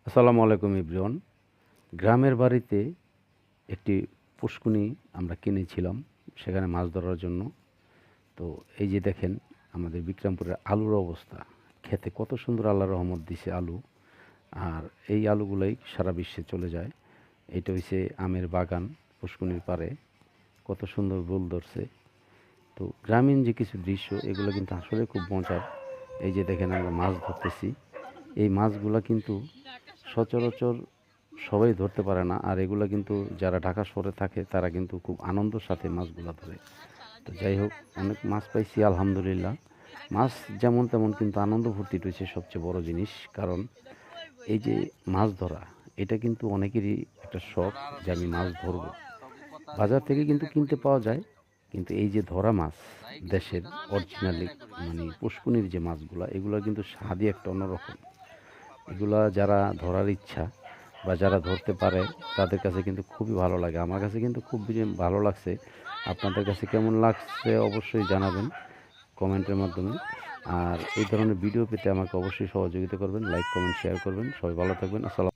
আসসালামু আলাইকুম এভরিওয়ান। গ্রামের বাড়িতে একটি পুষ্কুনি আমরা কিনেছিলাম সেখানে মাছ ধরার জন্য। তো এই যে দেখেন আমাদের বিক্রমপুরের আলুর অবস্থা। খেতে কত সুন্দর আল্লাহর রহমত দিছে আলু। আর এই আলুগুলাই সারা বিশ্বে চলে যায়। এটা হইছে আমের বাগান পুষ্কুনির পাড়ে। কত সুন্দর ফুল ধরছে। তো গ্রামীণ যে কিছু দৃশ্য এগুলো কিন্তু আসলে খুব মজার। এই যে দেখেন আমরা মাছ ধরতেছি। এই মাছগুলা কিন্তু সচরাচর সবাই ধরতে পারে না। আর এগুলা কিন্তু যারা ঢাকা শহরে থাকে তারা কিন্তু খুব আনন্দের সাথে মাছগুলা ধরে। তো যাই হোক, অনেক মাছ পাইছি আলহামদুলিল্লাহ। মাছ যেমন তেমন কিন্তু আনন্দ ফুর্তিটা হচ্ছে সবচেয়ে বড় জিনিস। কারণ এই যে মাছ ধরা, এটা কিন্তু অনেকেরই একটা শখ যে আমি মাছ ধরবো। বাজার থেকে কিন্তু কিনতে পাওয়া যায়। কিন্তু এই যে ধরা মাছ, দেশের অরিজিনালি মানে পুষ্কুনির যে মাছগুলা, এগুলা কিন্তু স্বাদই একটা অন্যরকম। এগুলা যারা ধরার ইচ্ছা বা যারা ধরতে পারে তাদের কাছে কিন্তু খুবই ভালো লাগে। আমার কাছে কিন্তু খুব বেশি ভালো লাগছে। আপনাদের কাছে কেমন লাগছে অবশ্যই জানাবেন কমেন্টের মাধ্যমে। আর এই ধরনের ভিডিও পেতে আমাকে অবশ্যই সহযোগিতা করবেন, লাইক কমেন্ট শেয়ার করবেন। সবাই ভালো থাকবেন। আসসালাম।